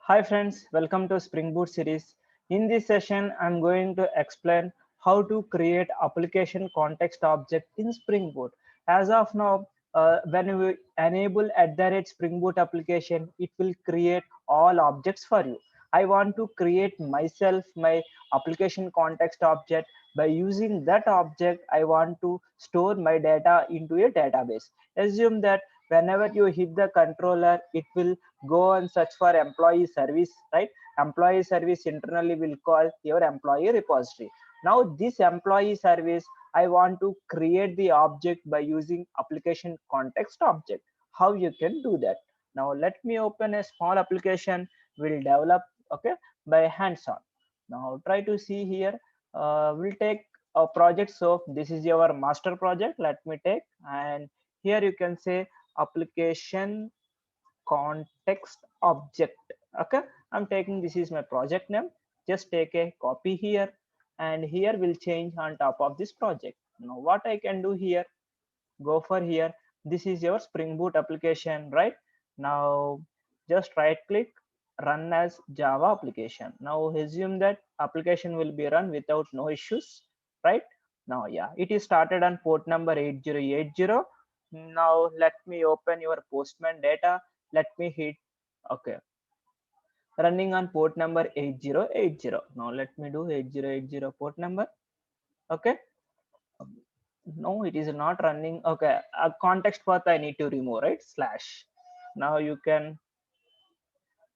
Hi friends, welcome to Spring Boot series. In this session, I'm going to explain how to create application context object in Spring Boot. As of now, when we enable @Spring Boot application, it will create all objects for you. I want to create myself my application context object. By using that object, I want to store my data into a database. Assume that whenever you hit the controller, it will go and search for employee service, right? Employee service internally will call your employee repository. Now this employee service, I want to create the object by using application context object. How you can do that? Now let me open a small application we'll develop, okay, by hands-on. Now try to see here. We'll take a project. So this is your master project. Let me take, and here you can say application context object. Okay, I'm taking, this is my project name. Just take a copy here, and here will change on top of this project. Now what I can do here, go for here, this is your Spring Boot application, right? Now just right click, run as Java application. Now assume that application will be run without no issues, right? Now yeah, it is started on port number 8080. Now let me open your postman data. Let me hit okay, running on port number 8080. Now let me do 8080 port number. Okay, no, it is not running. Okay, a context path I need to remove, right? Slash. Now you can,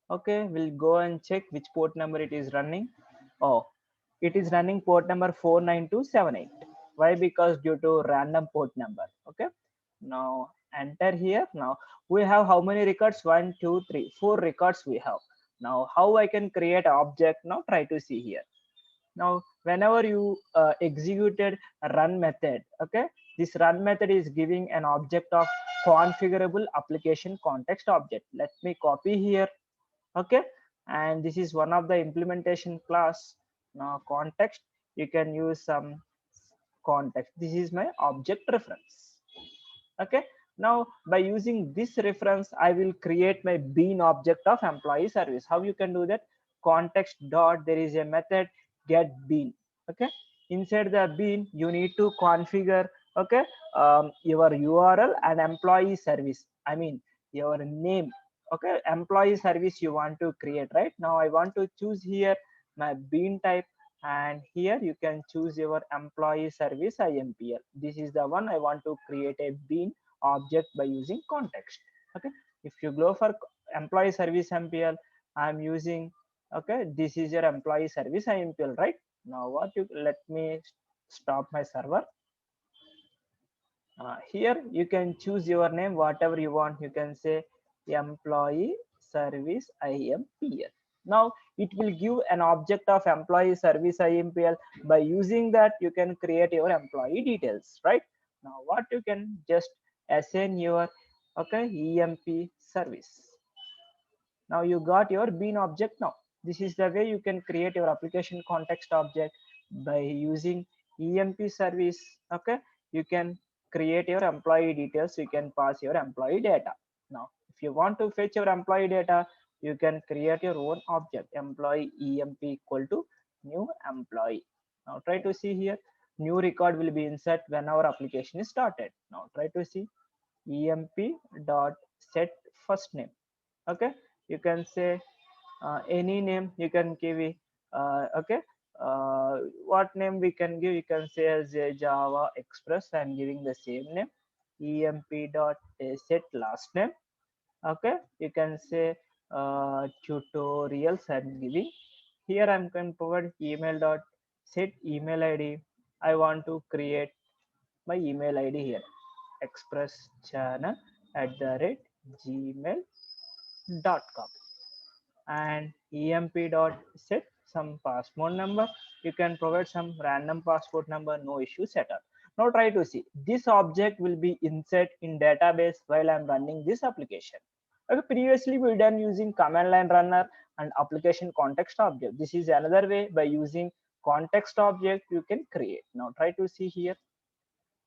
okay, we'll go and check which port number it is running. Oh, it is running port number 49278. Why? Because due to random port number. Okay, now enter here. Now we have how many records? 1 2 3 4 records we have. Now how I can create object? Now try to see here. Now whenever you executed a run method, okay, this run method is giving an object of configurable application context object. Let me copy here. Okay, and this is one of the implementation class. Now context, you can use some context. This is my object reference. Okay, now by using this reference, I will create my bean object of employee service. How you can do that? Context dot, there is a method get bean. Okay, inside the bean you need to configure, okay, your URL and employee service, I mean your name. Okay, employee service you want to create, right? Now I want to choose here my bean type, and here you can choose your employee service IMPL. This is the one I want to create a bean object by using context. Okay, if you go for employee service MPL, I'm using, okay, this is your employee service IMPL, right? Now what you, let me stop my server. Here you can choose your name whatever you want. You can say employee service IMPL. Now it will give an object of employee service IMPL. By using that you can create your employee details, right? Now what you can just assign your, okay, EMP service. Now you got your bean object. Now this is the way you can create your application context object by using EMP service. Okay, you can create your employee details. You can pass your employee data. Now if you want to fetch your employee data, you can create your own object, employee EMP equal to new employee. Now try to see here, new record will be insert when our application is started. Now try to see emp dot set first name. Okay, you can say any name you can give it. Okay, what name we can give? You can say as a Java Express. I'm giving the same name, emp dot set last name. Okay, you can say tutorials. I'm giving here. I'm can provide email dot set email ID. I want to create my email ID here, express channel @gmail.com, and emp.set some passport number. You can provide some random passport number, no issues at all. Now try to see, this object will be insert in database while I'm running this application. Okay, previously we done using command line runner and application context object. This is another way. By using context object you can create. Now try to see here,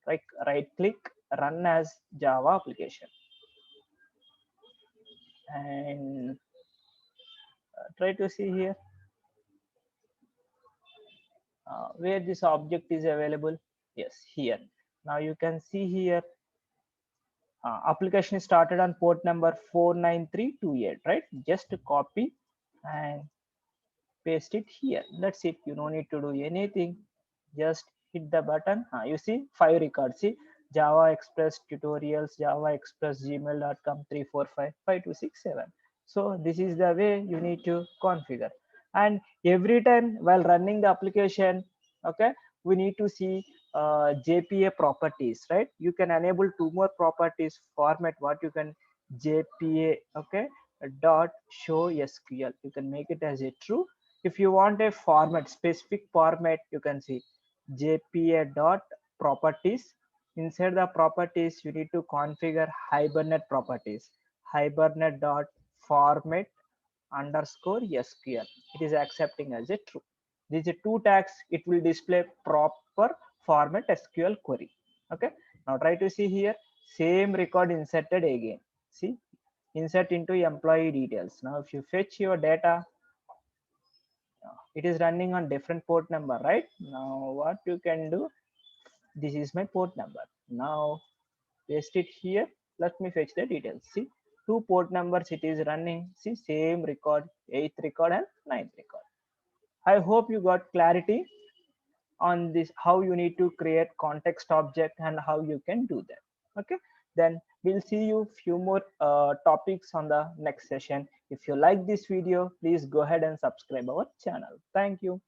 like right click, run as Java application, and Try to see here where this object is available. Yes, here. Now you can see here application is started on port number 49328, right? Just copy and paste it here. That's it. You don't need to do anything. Just hit the button. You see 5 records. See Java Express tutorials, Java Express gmail.com 3455267. So this is the way you need to configure. And every time while running the application, okay, we need to see JPA properties, right? You can enable two more properties format. What you can JPA, okay, dot show SQL. You can make it as a true. If you want a format, specific format, you can see JPA dot properties. Inside the properties, you need to configure Hibernate properties. Hibernate dot format underscore SQL. It is accepting as a true. These are two tags. It will display proper format SQL query. Okay. Now try to see here. Same record inserted again. See, insert into employee details. Now if you fetch your data, it is running on different port number, right? Now what you can do, this is my port number. Now paste it here. Let me fetch the details. See, two port numbers it is running. See, same record, 8th record and 9th record. I hope you got clarity on this, how you need to create context object and how you can do that. Okay, then we'll see you few more topics on the next session. If you like this video, please go ahead and subscribe our channel. Thank you.